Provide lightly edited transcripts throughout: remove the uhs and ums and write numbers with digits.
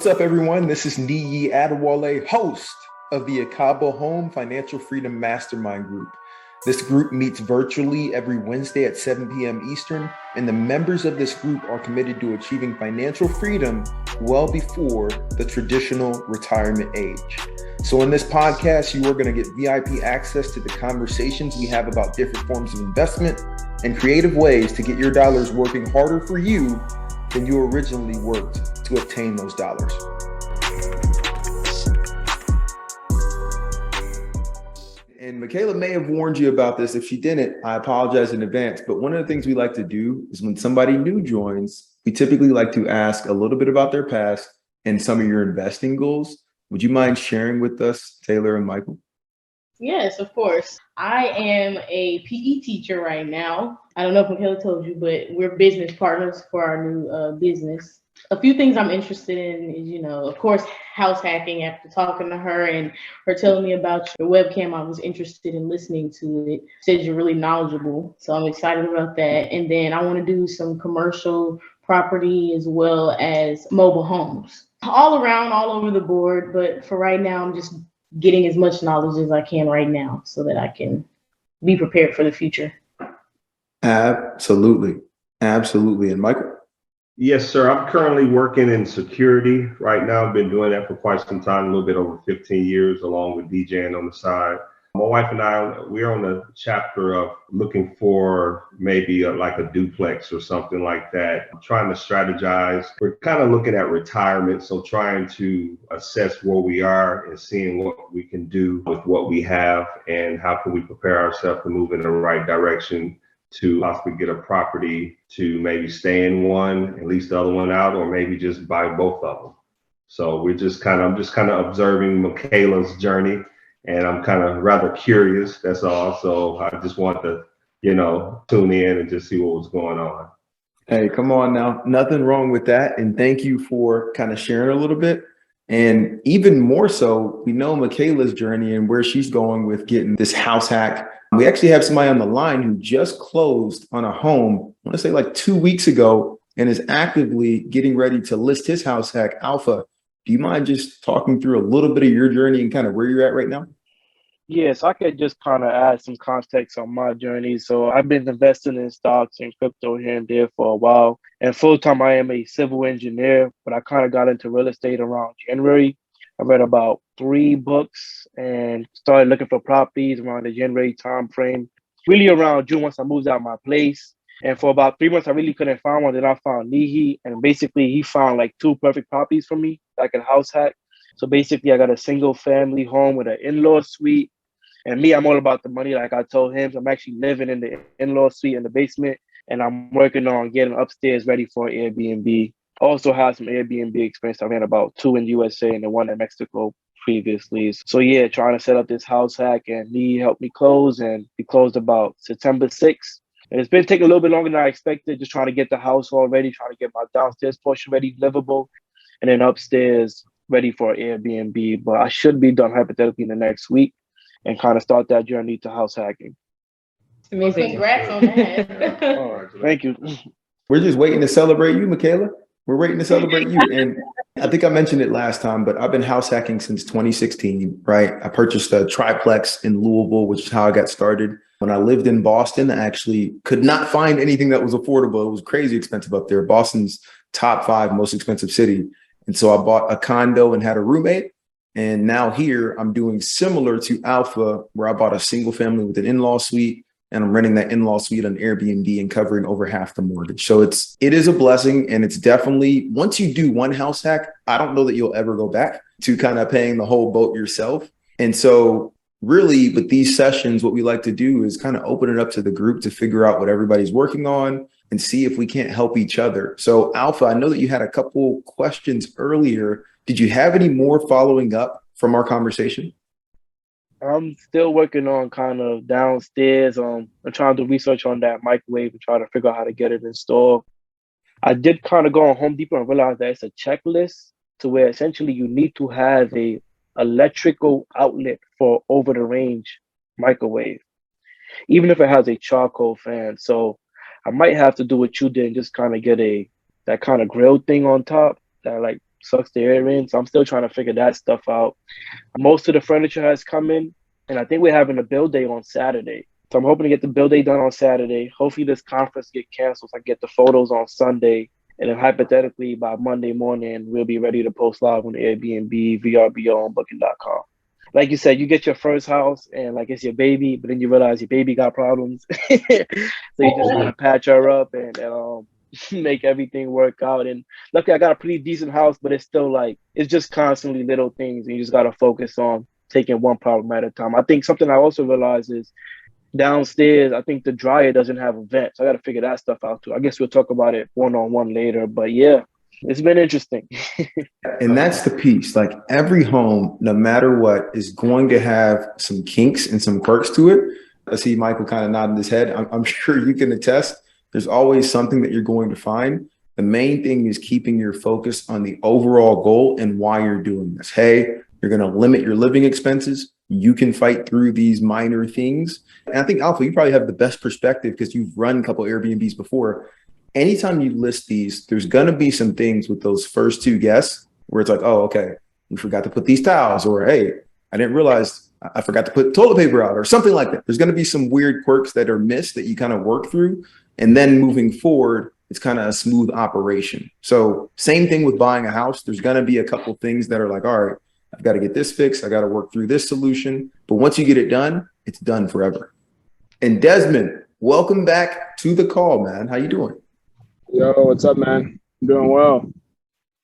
What's up, everyone? This is Niyi Adewale, host of the Ekabo Home Financial Freedom Mastermind Group. This group meets virtually every Wednesday at 7 p.m. Eastern, and the members of this group are committed to achieving financial freedom well before the traditional retirement age. So in this podcast, you are going to get VIP access to the conversations we have about different forms of investment and creative ways to get your dollars working harder for you than you originally worked to obtain those dollars. And Michaela may have warned you about this. If she didn't, I apologize in advance. But one of the things we like to do is when somebody new joins, we typically like to ask a little bit about their past and some of your investing goals. Would you mind sharing with us, Taylor and Michael? Yes, of course. I am a PE teacher right now. I don't know if Michaela told you, but we're business partners for our new business. A few things I'm interested in is, of course, house hacking. After talking to her and her telling me about your webcam, I was interested in listening to it. Said you're really knowledgeable, so I'm excited about that. And then I want to do some commercial property as well as mobile homes. All around, all over the board. But for right now, I'm just getting as much knowledge as I can right now so that I can be prepared for the future. Absolutely. Absolutely. And Michael? Yes, sir. I'm currently working in security right now. I've been doing that for quite some time, a little bit over 15 years, along with DJing on the side. My wife and I, we're on the chapter of looking for maybe like a duplex or something like that. I'm trying to strategize. We're kind of looking at retirement, so trying to assess where we are and seeing what we can do with what we have and how can we prepare ourselves to move in the right direction to possibly get a property to maybe stay in one and lease the other one out, or maybe just buy both of them. So I'm just kind of observing Michaela's journey. And I'm kind of rather curious, that's all. So I just want to, tune in and just see what was going on. Hey, come on now. Nothing wrong with that. And thank you for kind of sharing a little bit. And even more so, we know Michaela's journey and where she's going with getting this house hack. We actually have somebody on the line who just closed on a home, I want to say like 2 weeks ago, and is actively getting ready to list his house hack, Alpha. Do you mind just talking through a little bit of your journey and kind of where you're at right now? Yes, I could just kind of add some context on my journey. So I've been investing in stocks and crypto here and there for a while. And full time, I am a civil engineer, but I kind of got into real estate around January. I read about 3 books and started looking for properties around the January time frame. Really around June, once I moved out of my place. And for about 3 months, I really couldn't find one. Then I found Nihi, and basically he found like 2 perfect properties for me, like a house hack. So basically, I got a single family home with an in-law suite. And me, I'm all about the money. Like I told him, I'm actually living in the in-law suite in the basement, and I'm working on getting upstairs ready for Airbnb. Also have some Airbnb experience. I ran about 2 in USA and then 1 in Mexico previously. So yeah, trying to set up this house hack, and he helped me close, and we closed about September 6th. And it's been taking a little bit longer than I expected, just trying to get the house all ready, trying to get my downstairs portion ready, livable, and then upstairs ready for Airbnb. But I should be done hypothetically in the next week and kind of start that journey to house hacking. Amazing. Congrats on that. Oh, thank you. We're just waiting to celebrate you, Michaela. We're waiting to celebrate you. And I think I mentioned it last time, but I've been house hacking since 2016, right? I purchased a triplex in Louisville, which is how I got started. When I lived in Boston, I actually could not find anything that was affordable. It was crazy expensive up there. Boston's top 5 most expensive city. And so I bought a condo and had a roommate. And now here I'm doing similar to Alpha, where I bought a single family with an in-law suite, and I'm renting that in-law suite on Airbnb and covering over half the mortgage. So it is a blessing. And it's definitely, once you do one house hack, I don't know that you'll ever go back to kind of paying the whole boat yourself. And so really with these sessions, what we like to do is kind of open it up to the group to figure out what everybody's working on and see if we can't help each other. So Alpha, I know that you had a couple questions earlier. Did you have any more following up from our conversation? I'm still working on kind of downstairs. I'm trying to do research on that microwave and try to figure out how to get it installed. I did kind of go on Home Depot and realize that it's a checklist to where essentially you need to have a electrical outlet for over the range microwave, even if it has a charcoal fan. So I might have to do what you did and just kind of get that kind of grill thing on top that like sucks the air in. So I'm still trying to figure that stuff out. Most of the furniture has come in, and I think we're having a build day on Saturday. So I'm hoping to get the build day done on Saturday. Hopefully this conference get canceled so I can get the photos on Sunday. And then hypothetically by Monday morning, we'll be ready to post live on Airbnb, VRBO, and Booking.com. Like you said, you get your first house and like it's your baby, but then you realize your baby got problems. So you just kind of patch her up and make everything work out. And luckily I got a pretty decent house, but it's still like, it's just constantly little things. And you just got to focus on taking one problem at a time. I think something I also realized is downstairs, I think the dryer doesn't have a vent. So I got to figure that stuff out too. I guess we'll talk about it one-on-one later, but yeah, it's been interesting. And that's the piece. Like every home, no matter what, is going to have some kinks and some quirks to it. I see Michael kind of nodding his head. I'm sure you can attest. There's always something that you're going to find. The main thing is keeping your focus on the overall goal and why you're doing this. Hey, you're going to limit your living expenses. You can fight through these minor things. And I think, Alpha, you probably have the best perspective because you've run a couple Airbnbs before. Anytime you list these, there's going to be some things with those first two guests where it's like, oh, okay, we forgot to put these towels, or hey, I didn't realize I forgot to put toilet paper out, or something like that. There's going to be some weird quirks that are missed that you kind of work through. And then moving forward, it's kind of a smooth operation. So same thing with buying a house. There's going to be a couple things that are like, all right, I've got to get this fixed. I got to work through this solution. But once you get it done, it's done forever. And Desmond, welcome back to the call, man. How you doing? Yo, what's up, man? I'm doing well.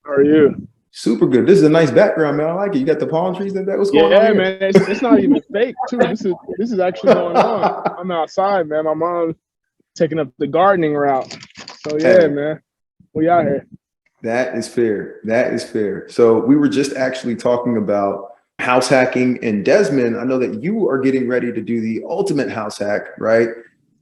How are you? Super good. This is a nice background, man. I like it. You got the palm trees and that. What's going on? Yeah, man. It's not even fake, too. This is actually going on. I'm outside, man. My mom's taking up the gardening route. So yeah, Hey. man. We out here. That is fair. That is fair. So we were just actually talking about house hacking, and Desmond, I know that you are getting ready to do the ultimate house hack, right?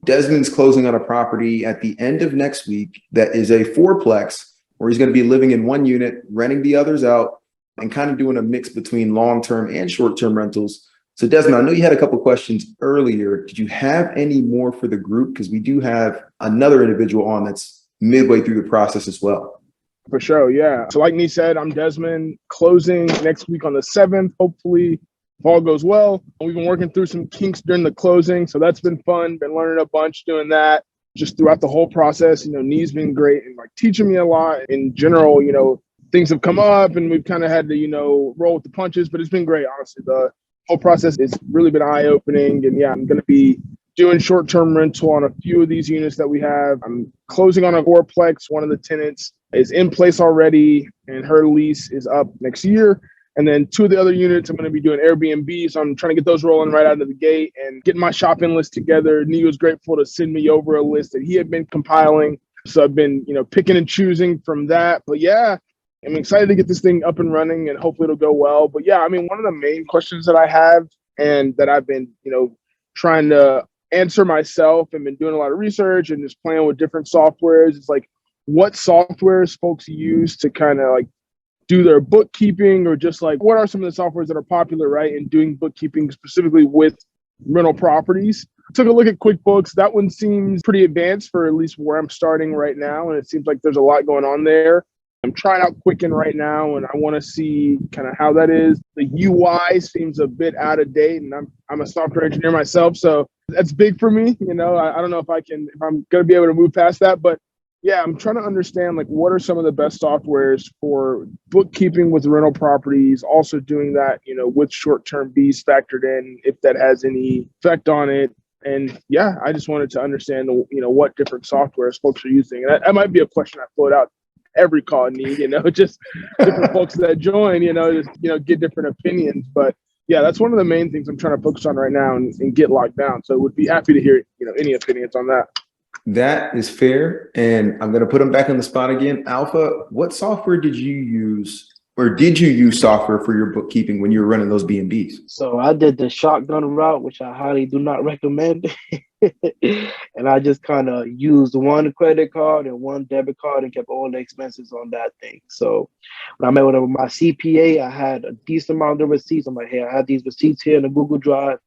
Desmond's closing on a property at the end of next week that is a fourplex where he's going to be living in one unit, renting the others out, and kind of doing a mix between long-term and short-term rentals. So Desmond, I know you had a couple questions earlier. Did you have any more for the group? Because we do have another individual on that's midway through the process as well. For sure, yeah. So like Nee said, I'm Desmond, closing next week on the 7th, hopefully, if all goes well. We've been working through some kinks during the closing, so that's been fun. Been learning a bunch doing that. Just throughout the whole process, Nee's been great and like teaching me a lot. In general, things have come up and we've kind of had to, roll with the punches, but it's been great, honestly. The whole process has really been eye-opening, and yeah, I'm going to be doing short-term rental on a few of these units that we have. I'm closing on a fourplex. One of the tenants is in place already, and her lease is up next year. And then two of the other units, I'm going to be doing Airbnb. So I'm trying to get those rolling right out of the gate and getting my shopping list together. Nee was grateful to send me over a list that he had been compiling. So I've been, picking and choosing from that. But yeah, I'm excited to get this thing up and running, and hopefully it'll go well. But yeah, one of the main questions that I have and that I've been, trying to answer myself and been doing a lot of research and just playing with different softwares. It's like, what softwares folks use to kind of like do their bookkeeping, or just like what are some of the softwares that are popular, right, in doing bookkeeping specifically with rental properties. Took a look at QuickBooks. That one seems pretty advanced for at least where I'm starting right now, and it seems like there's a lot going on there. I'm trying out Quicken right now, and I want to see kind of how that is. The UI seems a bit out of date, and I'm a software engineer myself, so that's big for me. I don't know if I'm going to be able to move past that, but yeah, I'm trying to understand like what are some of the best softwares for bookkeeping with rental properties, also doing that, with short-term fees factored in, if that has any effect on it. And yeah, I just wanted to understand, what different softwares folks are using. And that might be a question I float out every call need, just different folks that join, just, get different opinions. But yeah, that's one of the main things I'm trying to focus on right now and get locked down. So would be happy to hear, any opinions on that. That is fair. And I'm going to put them back on the spot again. Alpha, what software did you use, or did you use software for your bookkeeping when you were running those B&Bs? So I did the shotgun route, which I highly do not recommend. And I just kind of used one credit card and one debit card and kept all the expenses on that thing. So when I met with my CPA, I had a decent amount of receipts. I'm like, hey, I have these receipts here in the Google Drive.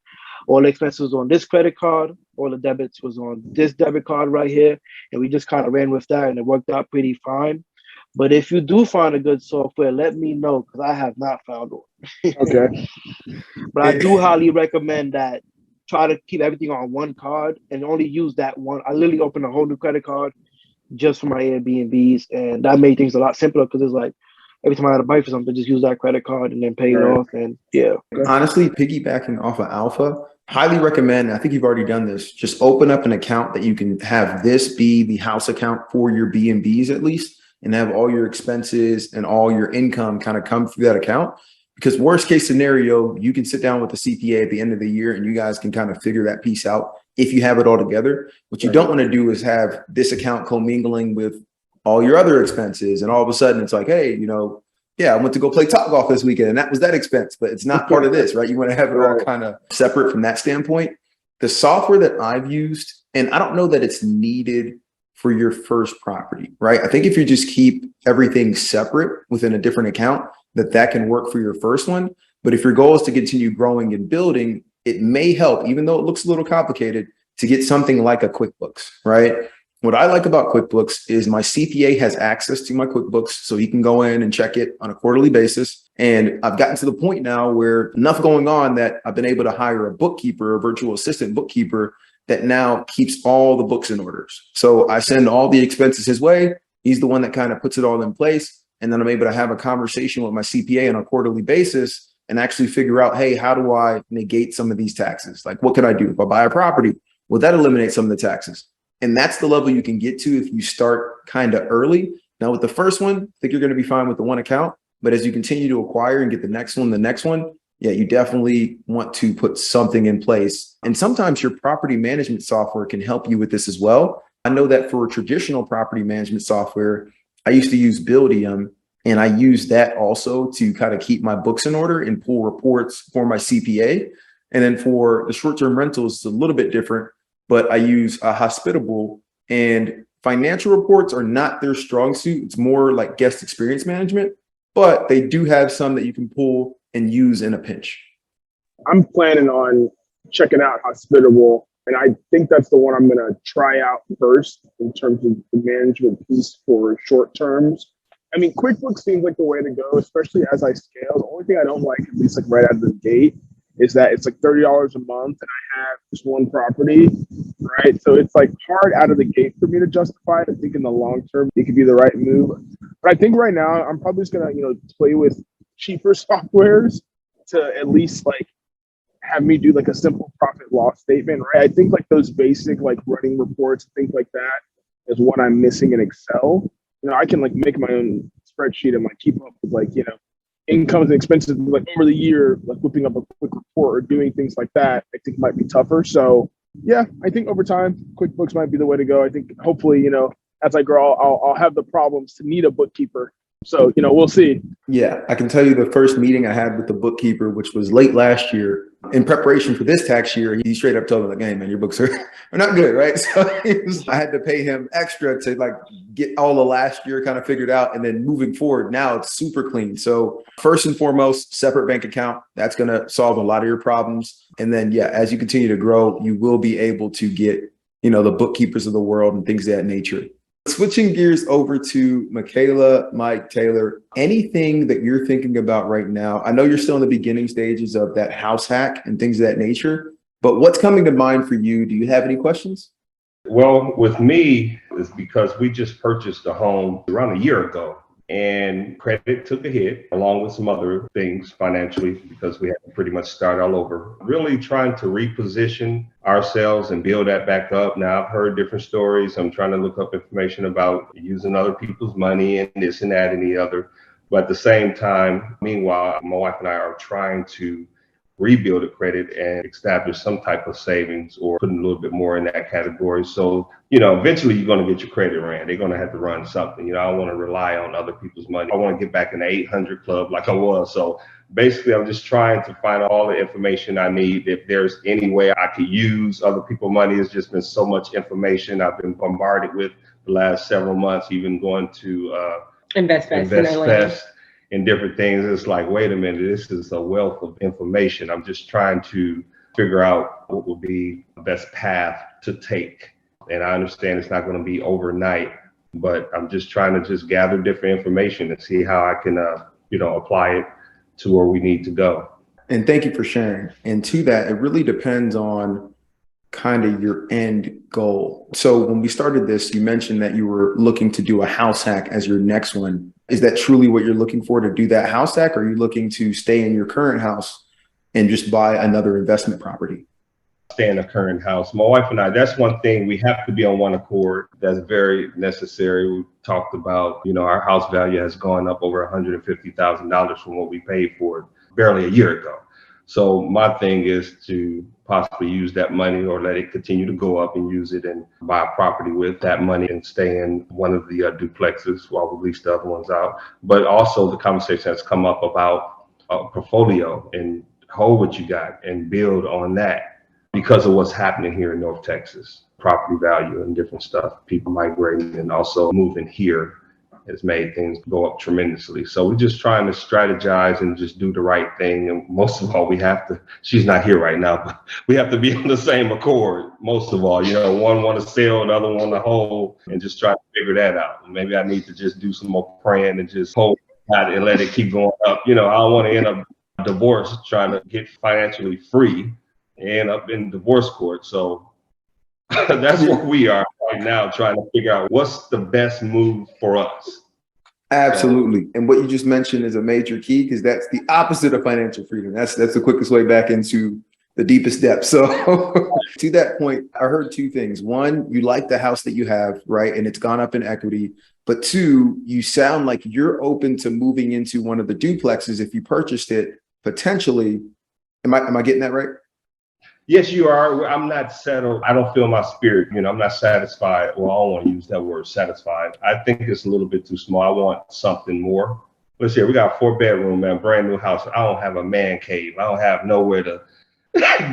All the expenses was on this credit card. All the debits was on this debit card right here. And we just kind of ran with that, and it worked out pretty fine. But if you do find a good software, let me know because I have not found one. Okay. But I do highly recommend that. Try to keep everything on one card and only use that one. I literally opened a whole new credit card just for my Airbnbs, and that made things a lot simpler because it's like every time I had to buy for something, just use that credit card and then pay it off. And yeah. Honestly, piggybacking off of Alpha, highly recommend, I think you've already done this, just open up an account that you can have this be the house account for your B&Bs at least, and have all your expenses and all your income kind of come through that account. Because worst case scenario, you can sit down with the CPA at the end of the year and you guys can kind of figure that piece out if you have it all together. What you don't want to do is have this account commingling with all your other expenses. And all of a sudden it's like, hey, yeah, I went to go play Topgolf this weekend and that was that expense, but it's not part of this, right? You want to have it all kind of separate from that standpoint. The software that I've used, and I don't know that it's needed for your first property, right? I think if you just keep everything separate within a different account, that can work for your first one. But if your goal is to continue growing and building, it may help, even though it looks a little complicated, to get something like a QuickBooks, right? What I like about QuickBooks is my CPA has access to my QuickBooks, so he can go in and check it on a quarterly basis. And I've gotten to the point now where enough going on that I've been able to hire a bookkeeper, a virtual assistant bookkeeper that now keeps all the books in orders. So I send all the expenses his way. He's the one that kind of puts it all in place. And then I'm able to have a conversation with my CPA on a quarterly basis and actually figure out, hey, how do I negate some of these taxes? Like, what can I do? If I buy a property, will that eliminate some of the taxes? And that's the level you can get to if you start kind of early. Now, with the first one, I think you're going to be fine with the one account. But as you continue to acquire and get the next one, yeah, you definitely want to put something in place. And sometimes your property management software can help you with this as well. I know that for traditional property management software, I used to use Buildium, and I use that also to kind of keep my books in order and pull reports for my CPA. And then for the short-term rentals, it's a little bit different, but I use Hospitable, and financial reports are not their strong suit. It's more like guest experience management, but they do have some that you can pull and use in a pinch. I'm planning on checking out Hospitable, and I think that's the one I'm going to try out first in terms of the management piece for short terms. I mean, QuickBooks seems like the way to go, especially as I scale. The only thing I don't like, at least like right out of the gate, is that it's like $30 a month and I have just one property, right? So it's like hard out of the gate for me to justify it. I think in the long term, it could be the right move. But I think right now I'm probably just going to, play with cheaper softwares to at least like have me do like a simple profit loss statement, right? I think like those basic like running reports, things like that is what I'm missing in Excel. I can like make my own spreadsheet and like keep up with like, incomes and expenses like over the year, like whipping up a quick report or doing things like that, I think might be tougher. So yeah, I think over time, QuickBooks might be the way to go. I think hopefully, as I grow, I'll have the problems to need a bookkeeper. So, we'll see. Yeah, I can tell you the first meeting I had with the bookkeeper, which was late last year, in preparation for this tax year, he straight up told me like, hey man, your books are not good, right? So I had to pay him extra to like get all of last year kind of figured out. And then moving forward, now it's super clean. So first and foremost, separate bank account, that's going to solve a lot of your problems. And then, yeah, as you continue to grow, you will be able to get, the bookkeepers of the world and things of that nature. Switching gears over to Michaela, Mike, Taylor, anything that you're thinking about right now? I know you're still in the beginning stages of that house hack and things of that nature, but what's coming to mind for you? Do you have any questions? Well, with me, it's because we just purchased a home around a year ago, and credit took a hit along with some other things financially because we had to pretty much start all over. Really trying to reposition ourselves and build that back up. Now, I've heard different stories. I'm trying to look up information about using other people's money and this and that and the other. But at the same time, meanwhile, my wife and I are trying to rebuild a credit and establish some type of savings or putting a little bit more in that category. So, eventually you're going to get your credit ran. They're going to have to run something. I don't want to rely on other people's money. I want to get back in the 800 club like I was. So basically, I'm just trying to find all the information I need. If there's any way I could use other people's money, it's just been so much information I've been bombarded with the last several months, even going to InvestFest and different things. It's like, wait a minute, this is a wealth of information. I'm just trying to figure out what would be the best path to take. And I understand it's not going to be overnight, but I'm just trying to just gather different information and see how I can, apply it to where we need to go. And thank you for sharing. And to that, it really depends on kind of your end goal. So when we started this, you mentioned that you were looking to do a house hack as your next one. Is that truly what you're looking for, to do that house hack? Or are you looking to stay in your current house and just buy another investment property? Stay in the current house. My wife and I, that's one thing, we have to be on one accord. That's very necessary. We talked about, our house value has gone up over $150,000 from what we paid for it barely a year ago. So my thing is to possibly use that money or let it continue to go up and use it and buy a property with that money and stay in one of the duplexes while we lease the other ones out. But also the conversation has come up about a portfolio and hold what you got and build on that because of what's happening here in North Texas, property value and different stuff, people migrating and also moving here has made things go up tremendously. So we're just trying to strategize and just do the right thing. And most of all, she's not here right now, but we have to be on the same accord. Most of all, one want to sell, another one to hold, and just try to figure that out. Maybe I need to just do some more praying and just hold that and let it keep going up. I don't want to end up divorced trying to get financially free and end up in divorce court. So that's where we are right now, trying to figure out what's the best move for us. Absolutely. And what you just mentioned is a major key, because that's the opposite of financial freedom. That's the quickest way back into the deepest depths. So to that point, I heard two things. One, you like the house that you have, right? And it's gone up in equity. But two, you sound like you're open to moving into one of the duplexes if you purchased it, potentially. Am I getting that right? Yes, you are. I'm not settled. I don't feel my spirit. I'm not satisfied. Well, I don't want to use that word, satisfied. I think it's a little bit too small. I want something more. Let's see. We got a 4-bedroom, man, brand new house. I don't have a man cave. I don't have nowhere to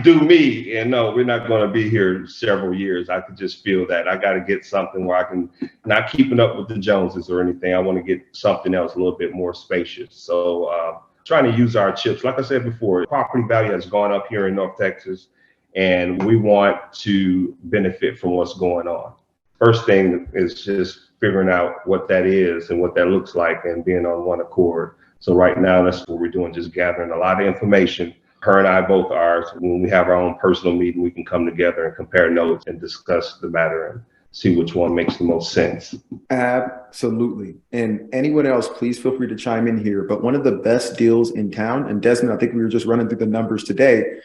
do me. And no, we're not going to be here several years. I could just feel that. I got to get something where I can, not keeping up with the Joneses or anything. I want to get something else a little bit more spacious. So trying to use our chips. Like I said before, property value has gone up here in North Texas, and we want to benefit from what's going on. First thing is just figuring out what that is and what that looks like and being on one accord. So right now, that's what we're doing, just gathering a lot of information. Her and I both are. When we have our own personal meeting, we can come together and compare notes and discuss the matter and see which one makes the most sense. Absolutely. And anyone else, please feel free to chime in here. But one of the best deals in town, and Desmond, I think we were just running through the numbers today,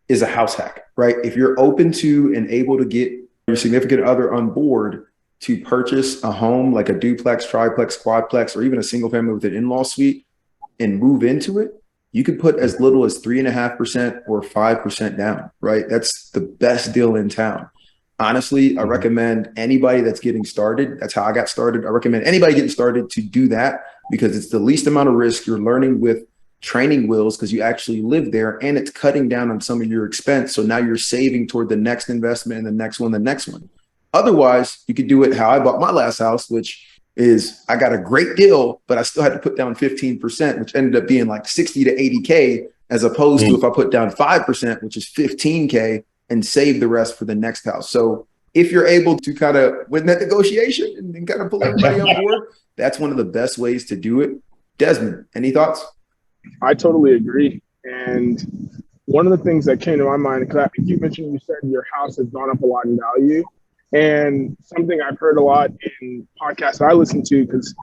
is a house hack, right? If you're open to and able to get your significant other on board to purchase a home like a duplex, triplex, quadplex, or even a single family with an in-law suite and move into it, you can put as little as 3.5% or 5% down, right? That's the best deal in town. Honestly, I recommend anybody that's getting started. That's how I got started. I recommend anybody getting started to do that because it's the least amount of risk. You're learning with training wheels because you actually live there, and it's cutting down on some of your expense. So now you're saving toward the next investment and the next one. Otherwise, you could do it how I bought my last house, which is I got a great deal, but I still had to put down 15%, which ended up being like 60 to 80K, as opposed to if I put down 5%, which is 15K, and save the rest for the next house. So if you're able to kind of win that negotiation and kind of pull everybody on board, that's one of the best ways to do it. Desmond, any thoughts? I totally agree. And one of the things that came to my mind, because I think you mentioned, you said your house has gone up a lot in value. And something I've heard a lot in podcasts I listen to, because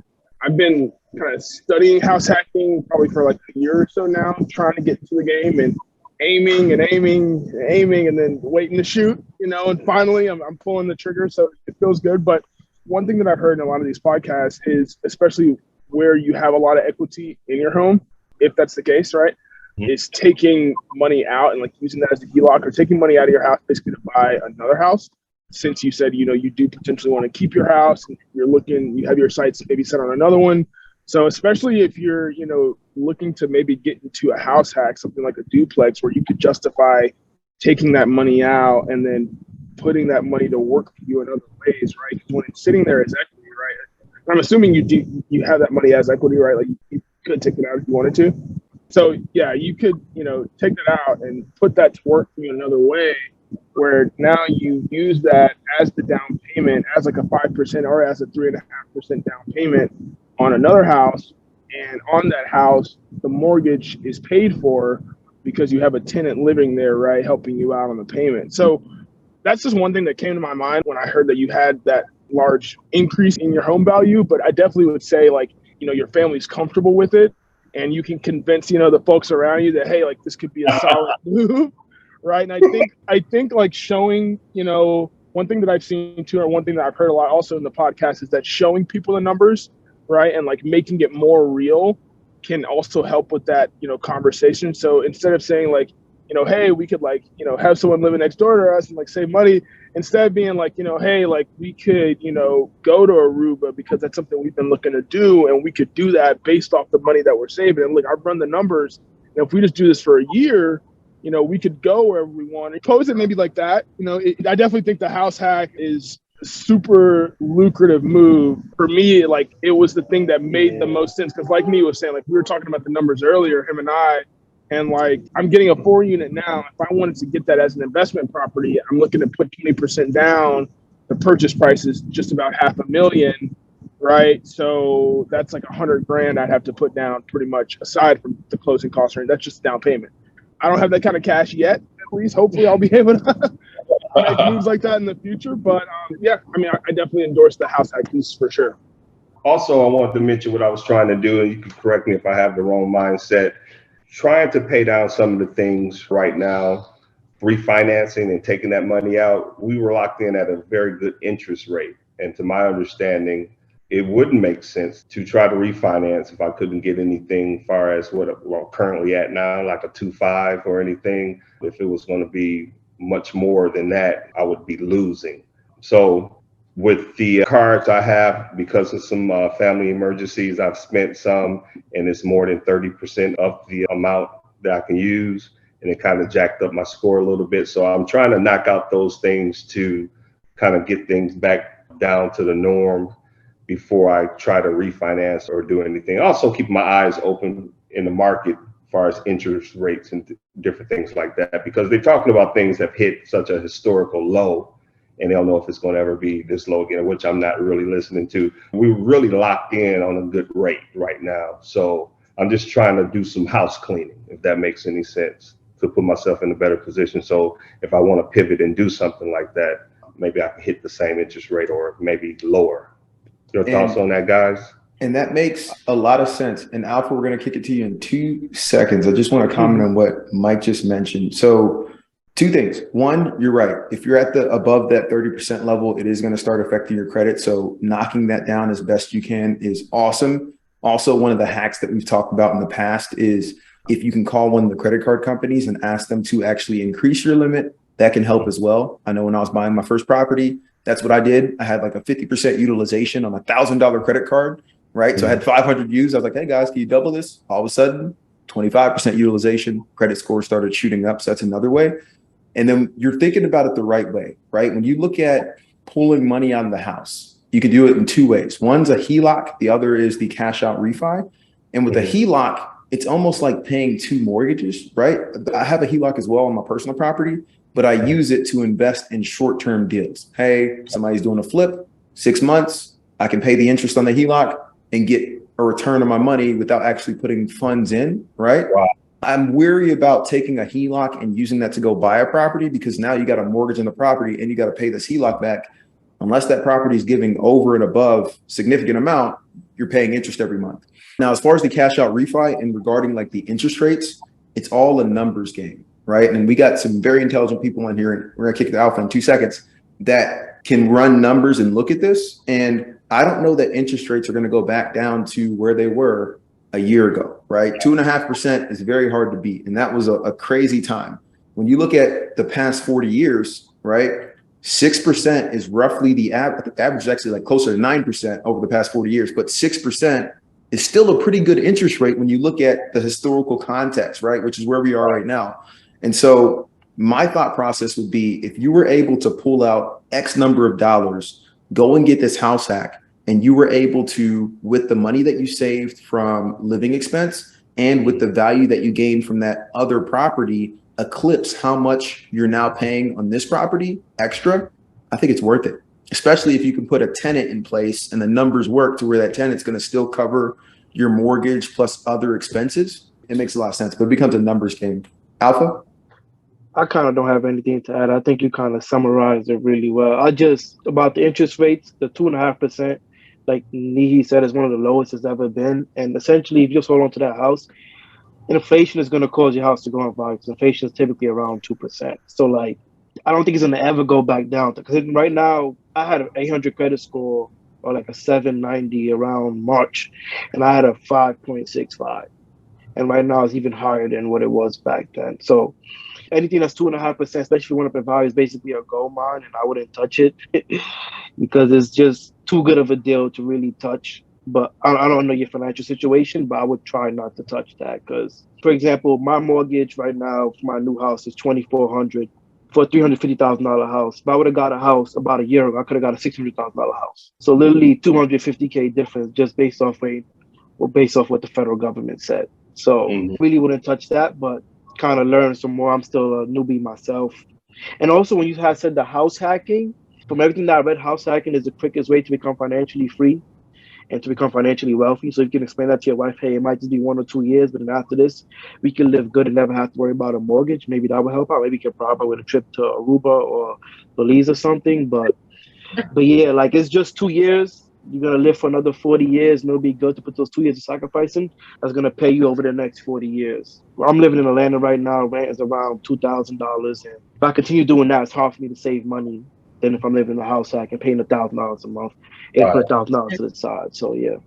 I've been kind of studying house hacking probably for like a year or so now, trying to get into the game and aiming and then waiting to shoot, and finally I'm pulling the trigger. So it feels good. But one thing that I've heard in a lot of these podcasts is, especially where you have a lot of equity in your home, if that's the case, right, is taking money out and like using that as a HELOC or taking money out of your house basically to buy another house. Since you said, you do potentially want to keep your house and you have your sights maybe set on another one. So especially if you're, looking to maybe get into a house hack, something like a duplex where you could justify taking that money out and then putting that money to work for you in other ways, right? Because when it's sitting there as equity, right? I'm assuming you have that money as equity, right? Like you could take it out if you wanted to. So yeah, you could, take that out and put that to work for you another way, where now you use that as the down payment as like a 5% or as a 3.5% down payment on another house. And on that house, the mortgage is paid for because you have a tenant living there, right, helping you out on the payment. So that's just one thing that came to my mind when I heard that you had that large increase in your home value. But I definitely would say, like, your family's comfortable with it, and you can convince, the folks around you that, hey, like, this could be a solid move, right? And I think like showing, one thing that I've seen too, or one thing that I've heard a lot also in the podcast is that showing people the numbers, right, and like making it more real can also help with that, conversation. So instead of saying like, hey, we could like, have someone living next door to us and like save money, instead of being like, hey, like we could, go to Aruba because that's something we've been looking to do, and we could do that based off the money that we're saving. And look, I've run the numbers, and if we just do this for a year, we could go wherever we want. And pose it maybe like that. I definitely think the house hack is a super lucrative move. For me, like it was the thing that made the most sense. Because like me was saying, like we were talking about the numbers earlier, him and I, and like I'm getting a 4-unit now. If I wanted to get that as an investment property, I'm looking to put 20% down. The purchase price is just about $500,000, right? So that's like $100,000 I'd have to put down pretty much aside from the closing costs. That's just down payment. I don't have that kind of cash yet. At least, hopefully, I'll be able to make moves like that in the future. But yeah, I mean, I definitely endorse the house hack piece for sure. Also, I wanted to mention what I was trying to do, and you can correct me if I have the wrong mindset. Trying to pay down some of the things right now, refinancing and taking that money out, we were locked in at a very good interest rate. And to my understanding, it wouldn't make sense to try to refinance if I couldn't get anything far as what we're currently at now, like a 2.5 or anything. If it was going to be much more than that, I would be losing. So with the cards I have, because of some family emergencies, I've spent some, and it's more than 30% of the amount that I can use. And it kind of jacked up my score a little bit. So I'm trying to knock out those things to kind of get things back down to the norm before I try to refinance or do anything. Also keep my eyes open in the market as far as interest rates and different things like that, because they're talking about things that hit such a historical low, and they don't know if it's going to ever be this low again, which I'm not really listening to. We're really locked in on a good rate right now. So I'm just trying to do some house cleaning, if that makes any sense, to put myself in a better position. So if I want to pivot and do something like that, maybe I can hit the same interest rate or maybe lower. Your thoughts on that, guys? And that makes a lot of sense. And Alpha, we're going to kick it to you in 2 seconds. I just want to comment on what Mike just mentioned. So 2 things. One, you're right. If you're at the above that 30% level, it is going to start affecting your credit. So knocking that down as best you can is awesome. Also, one of the hacks that we've talked about in the past is if you can call one of the credit card companies and ask them to actually increase your limit, that can help as well. I know when I was buying my first property, that's what I did. I had like a 50% utilization on a $1,000 credit card, right? So I had 500 views. I was like, hey guys, can you double this? All of a sudden, 25% utilization, credit score started shooting up. So that's another way. And then you're thinking about it the right way, right? When you look at pulling money out of the house, you can do it in 2 ways. One's a HELOC, the other is the cash out refi. And with a HELOC, it's almost like paying 2 mortgages, right? I have a HELOC as well on my personal property, but I use it to invest in short-term deals. Hey, somebody's doing a flip, 6 months, I can pay the interest on the HELOC and get a return on my money without actually putting funds in, right? Wow. I'm weary about taking a HELOC and using that to go buy a property, because now you got a mortgage on the property and you got to pay this HELOC back. Unless that property is giving over and above significant amount, you're paying interest every month. Now, as far as the cash out refi and regarding like the interest rates, it's all a numbers game, right? And we got some very intelligent people in here, and we're gonna kick the Alpha in 2 seconds, that can run numbers and look at this. And I don't know that interest rates are gonna go back down to where they were a year ago, right? 2.5% is very hard to beat. And that was a crazy time. When you look at the past 40 years, right? 6% is roughly the average is actually like closer to 9% over the past 40 years, but 6% is still a pretty good interest rate when you look at the historical context, right? Which is where we are right now. And so my thought process would be, if you were able to pull out X number of dollars, go and get this house hack, and you were able to, with the money that you saved from living expense and with the value that you gained from that other property, eclipse how much you're now paying on this property extra, I think it's worth it. especially if you can put a tenant in place and the numbers work to where that tenant's going to still cover your mortgage plus other expenses, it makes a lot of sense, but it becomes a numbers game. Alpha? I kind of don't have anything to add. I think you kind of summarized it really well. About the interest rates, the 2.5%, like Nihi said, is one of the lowest it's ever been. And essentially, if you just hold on to that house, inflation is going to cause your house to go in value because inflation is typically around 2%. So, like, I don't think it's going to ever go back down. Because right now, I had an 800 credit score or like a 790 around March, and I had a 5.65. And right now, it's even higher than what it was back then. So, anything that's 2.5%, especially if you want to value, is basically a gold mine, and I wouldn't touch it because it's just too good of a deal to really touch. But I don't know your financial situation, but I would try not to touch that because, for example, my mortgage right now for my new house is $2,400 for a $350,000 house. If I would have got a house about a year ago, I could have got a $600,000 house. So literally $250K difference just based off what the federal government said. So really wouldn't touch that, but kind of learn some more. I'm still a newbie myself. And also when you had said the house hacking, from everything that I read, house hacking is the quickest way to become financially free and to become financially wealthy. So you can explain that to your wife, hey, it might just be 1 or 2 years, but then after this, we can live good and never have to worry about a mortgage. Maybe that will help out. Maybe you can bribe her with a trip to Aruba or Belize or something. But yeah, like it's just 2 years. You're going to live for another 40 years, and it'll be good to put those 2 years of sacrificing. That's going to pay you over the next 40 years. Well, I'm living in Atlanta right now. Rent is around $2,000. And if I continue doing that, it's hard for me to save money than if I'm living in a house hack and paying $1,000 a month and put $1,000 to the side. So, yeah.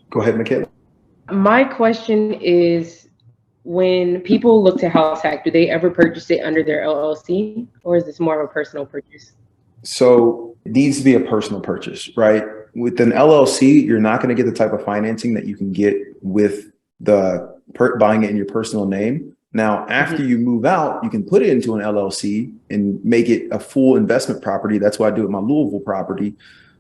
Go ahead, Michaela. My question is, when people look to house hack, do they ever purchase it under their LLC, or is this more of a personal purchase? So it needs to be a personal purchase, right? With an LLC, you're not going to get the type of financing that you can get with the buying it in your personal name. Now, after you move out, you can put it into an LLC and make it a full investment property. That's why I do it with my Louisville property.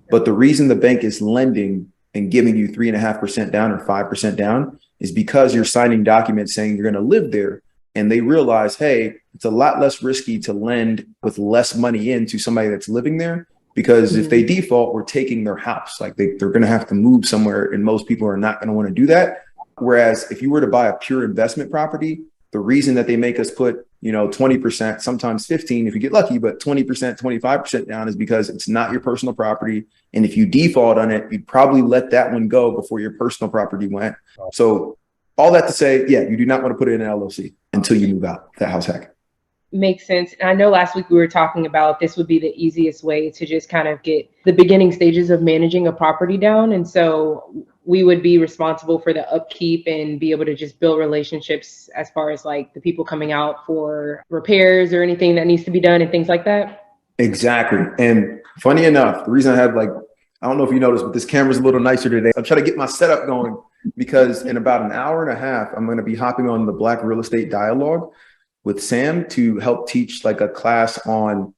But the reason the bank is lending and giving you 3.5% down or 5% down is because you're signing documents saying you're going to live there. And they realize, hey, it's a lot less risky to lend with less money into somebody that's living there, because if they default, we're taking their house. Like they're going to have to move somewhere, and most people are not going to want to do that. Whereas if you were to buy a pure investment property, the reason that they make us put, 20%, sometimes 15 if you get lucky, but 20%, 25% down is because it's not your personal property. And if you default on it, you'd probably let that one go before your personal property went. So all that to say, yeah, you do not want to put it in an LLC until you move out, that house hack. Makes sense. And I know last week we were talking about this would be the easiest way to just kind of get the beginning stages of managing a property down. And so we would be responsible for the upkeep and be able to just build relationships as far as like the people coming out for repairs or anything that needs to be done and things like that. Exactly. And funny enough, the reason I have I don't know if you noticed, but this camera's a little nicer today. I'm trying to get my setup going because in about an hour and a half, I'm going to be hopping on the Black Real Estate Dialogue with Sam to help teach like a class on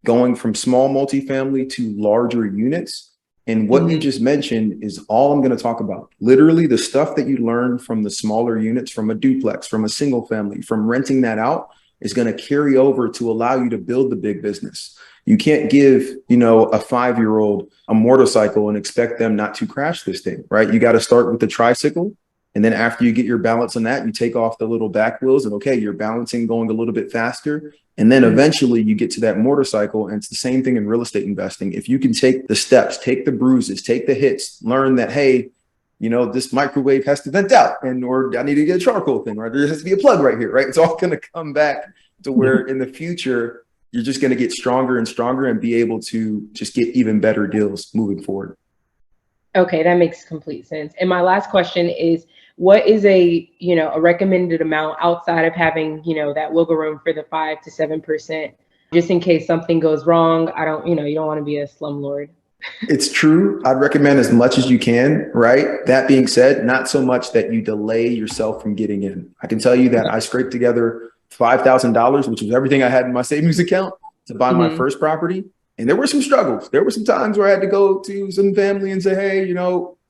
going from small multifamily to larger units. And what you just mentioned is all I'm going to talk about. Literally the stuff that you learn from the smaller units, from a duplex, from a single family, from renting that out is going to carry over to allow you to build the big business. You can't give, a 5-year-old a motorcycle and expect them not to crash this thing, right? You got to start with the tricycle. And then after you get your balance on that, you take off the little back wheels and okay, you're balancing going a little bit faster. And then eventually you get to that motorcycle. And it's the same thing in real estate investing. If you can take the steps, take the bruises, take the hits, learn that, hey, this microwave has to vent out or I need to get a charcoal thing, or there has to be a plug right here, right? It's all going to come back to where in the future, you're just going to get stronger and stronger and be able to just get even better deals moving forward. Okay, that makes complete sense. And my last question is, what is a recommended amount outside of having, that wiggle room for the 5 to 7%, just in case something goes wrong? I don't, you don't want to be a slumlord. It's true. I'd recommend as much as you can, right? That being said, not so much that you delay yourself from getting in. I can tell you that I scraped together $5,000, which was everything I had in my savings account to buy my first property. And there were some struggles. There were some times where I had to go to some family and say, hey,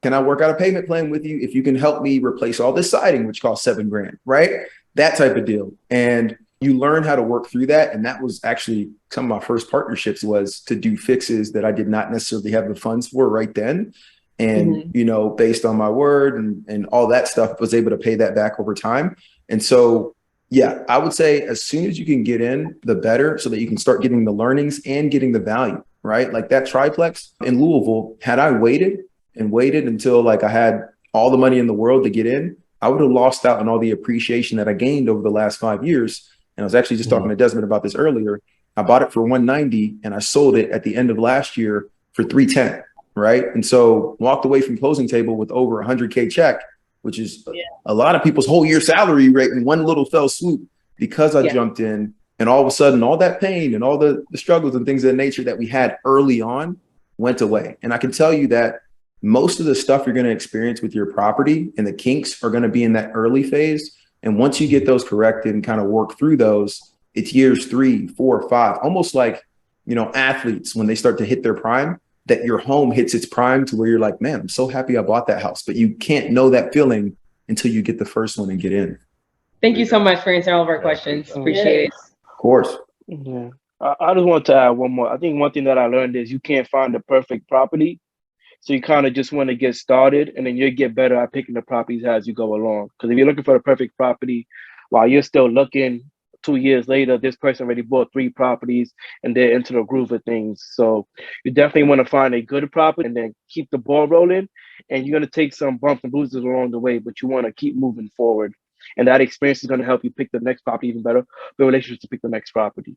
can I work out a payment plan with you if you can help me replace all this siding, which costs $7,000, right? That type of deal. And you learn how to work through that. And that was actually some of my first partnerships, was to do fixes that I did not necessarily have the funds for right then. And, you know, based on my word and all that stuff, was able to pay that back over time. And so, yeah, I would say as soon as you can get in, the better, so that you can start getting the learnings and getting the value, right? Like that triplex in Louisville, had I waited until like I had all the money in the world to get in, I would have lost out on all the appreciation that I gained over the last 5 years. And I was actually just talking to Desmond about this earlier. I bought it for 190 and I sold it at the end of last year for 310, right? And so walked away from closing table with over $100K check, which is a lot of people's whole year salary rate in one little fell swoop, because I jumped in, and all of a sudden all that pain and all the struggles and things of that nature that we had early on went away. And I can tell you that most of the stuff you're going to experience with your property and the kinks are going to be in that early phase. And once you get those corrected and kind of work through those, it's years 3, 4, 5, almost like, you know, athletes, when they start to hit their prime, that your home hits its prime to where you're like, man, I'm so happy I bought that house. But you can't know that feeling until you get the first one and get in. Thank you so much for answering all of our questions. Appreciate it. Of course. Yeah. I just want to add one more. I think one thing that I learned is you can't find the perfect property. So you kind of just want to get started, and then you'll get better at picking the properties as you go along. Because if you're looking for the perfect property, while you're still looking, 2 years later, this person already bought 3 properties and they're into the groove of things. So you definitely want to find a good property and then keep the ball rolling. And you're going to take some bumps and bruises along the way, but you want to keep moving forward. And that experience is going to help you pick the next property even better, build relationships to pick the next property.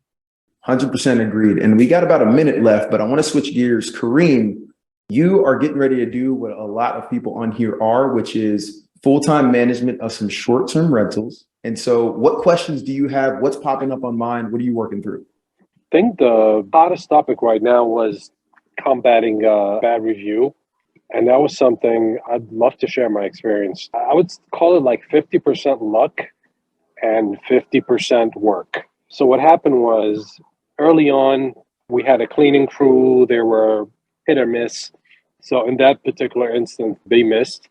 100% agreed. And we got about a minute left, but I want to switch gears. Kareem, you are getting ready to do what a lot of people on here are, which is full-time management of some short-term rentals. And so what questions do you have? What's popping up on mind? What are you working through? I think the hottest topic right now was combating bad review. And that was something I'd love to share my experience. I would call it like 50% luck and 50% work. So what happened was, early on, we had a cleaning crew. There were hit or miss. So in that particular instance, they missed.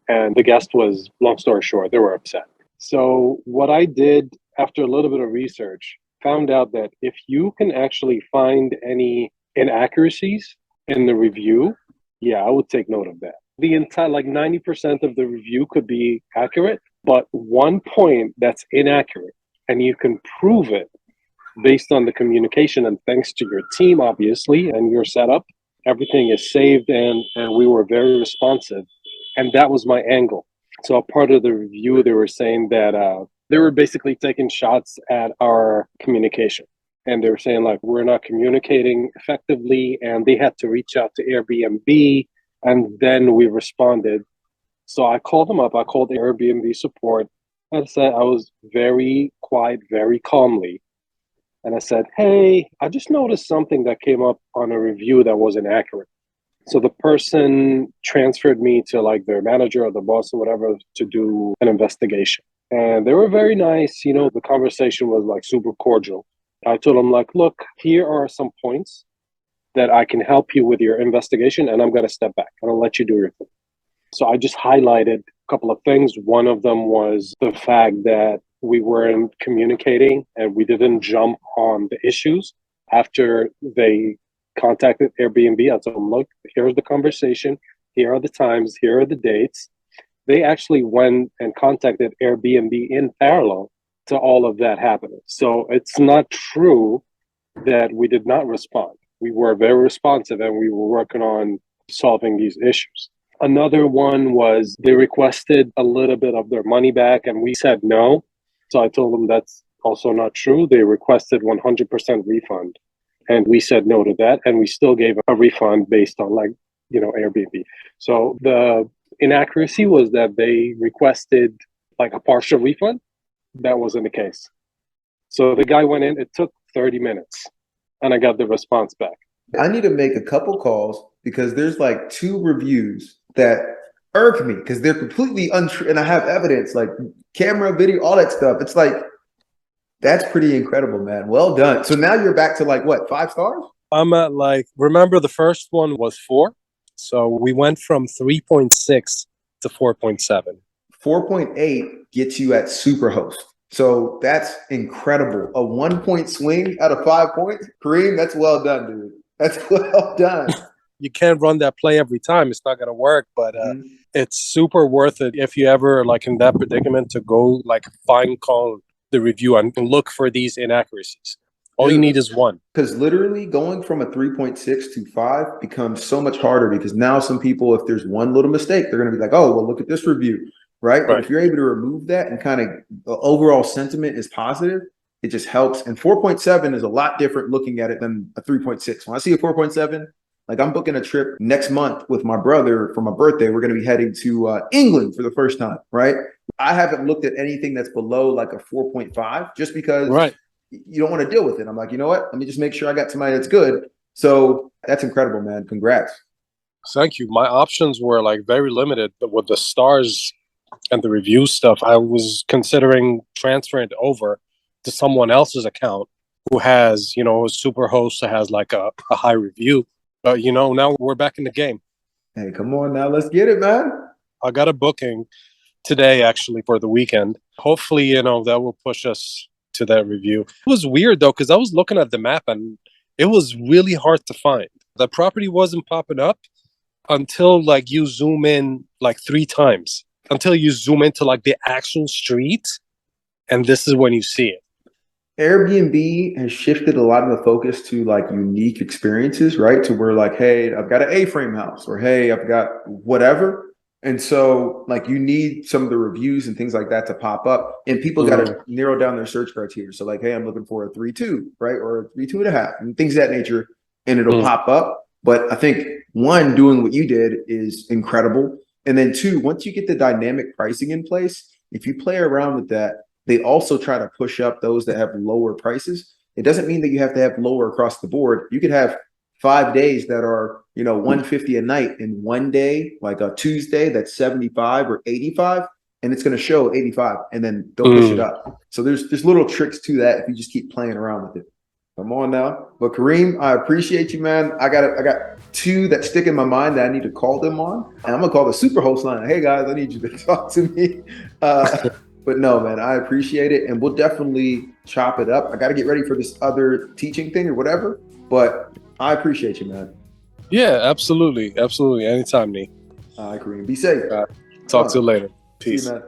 And the guest was, long story short, they were upset. So what I did after a little bit of research, found out that if you can actually find any inaccuracies in the review, yeah, I would take note of that. The entire, like 90% of the review could be accurate, but one point that's inaccurate, and you can prove it based on the communication and thanks to your team, obviously, and your setup, everything is saved, and we were very responsive. And that was my angle. So a part of the review, they were saying that they were basically taking shots at our communication. And they were saying, like, we're not communicating effectively, and they had to reach out to Airbnb, and then we responded. So I called them up. I called Airbnb support. I said, I was very quiet, very calmly. And I said, hey, I just noticed something that came up on a review that wasn't accurate. So the person transferred me to like their manager or the boss or whatever to do an investigation. And they were very nice. You know, the conversation was like super cordial. I told them, like, look, here are some points that I can help you with your investigation, and I'm going to step back and I'll let you do your thing. So I just highlighted a couple of things. One of them was the fact that we weren't communicating and we didn't jump on the issues after they contacted Airbnb. I told them, look, here's the conversation. Here are the times. Here are the dates. They actually went and contacted Airbnb in parallel to all of that happening. So it's not true that we did not respond. We were very responsive and we were working on solving these issues. Another one was they requested a little bit of their money back and we said no. So I told them that's also not true. They requested 100% refund and we said no to that. And we still gave a refund based on, like, you know, Airbnb. So the inaccuracy was that they requested like a partial refund. That wasn't the case. So the guy went in, it took 30 minutes and I got the response back. I need to make a couple calls because there's like 2 reviews that irk me because they're completely untrue. And I have evidence, like camera, video, all that stuff. It's like, that's pretty incredible, man. Well done. So now you're back to like what, 5 stars? I'm at like, remember the first one was 4. So we went from 3.6 to 4.7. 4.8 gets you at Superhost. So that's incredible. A 1-point swing out of 5 points. Kareem, that's well done, dude. That's well done. You can't run that play every time. It's not going to work, but it's super worth it if you ever like in that predicament to go like fine call the review and look for these inaccuracies. All you need is one. Because literally going from a 3.6 to 5 becomes so much harder because now some people, if there's one little mistake, they're going to be like, oh, well, look at this review, right? But if you're able to remove that and kind of the overall sentiment is positive, it just helps. And 4.7 is a lot different looking at it than a 3.6. When I see a 4.7, like I'm booking a trip next month with my brother for my birthday. We're going to be heading to England for the first time, right? I haven't looked at anything that's below like a 4.5 just because you don't want to deal with it. I'm like, you know what? Let me just make sure I got somebody that's good. So that's incredible, man. Congrats. Thank you. My options were like very limited, but with the stars and the review stuff, I was considering transferring it over to someone else's account who has, you know, a super host that has like a high review. But, you know, now we're back in the game. Hey, come on now. Let's get it, man. I got a booking today, actually, for the weekend. Hopefully, you know, that will push us to that review. It was weird, though, because I was looking at the map and it was really hard to find. The property wasn't popping up until, like, you zoom in, like, 3 times. Until you zoom into, like, the actual street. And this is when you see it. Airbnb has shifted a lot of the focus to like unique experiences, right? To where like, hey, I've got an A-frame house, or hey, I've got whatever. And so like you need some of the reviews and things like that to pop up. And people got to narrow down their search criteria. So like, hey, I'm looking for a 3.2, right? Or a 3.2.5 and things of that nature. And it'll pop up. But I think one, doing what you did is incredible. And then 2, once you get the dynamic pricing in place, if you play around with that, they also try to push up those that have lower prices. It doesn't mean that you have to have lower across the board. You could have 5 days that are, you know, $150 a night, and one day, like a Tuesday, that's 75 or 85, and it's going to show 85, and then they'll push it up. So there's little tricks to that if you just keep playing around with it. Come on now. But Kareem, I appreciate you, man. I got 2 that stick in my mind that I need to call them on. And I'm gonna call the super host line. Hey guys, I need you to talk to me. But no, man, I appreciate it. And we'll definitely chop it up. I got to get ready for this other teaching thing or whatever. But I appreciate you, man. Yeah, absolutely. Absolutely. Anytime, Nee. All right, Kareem. Be safe. Talk to you later. Peace. See you, man.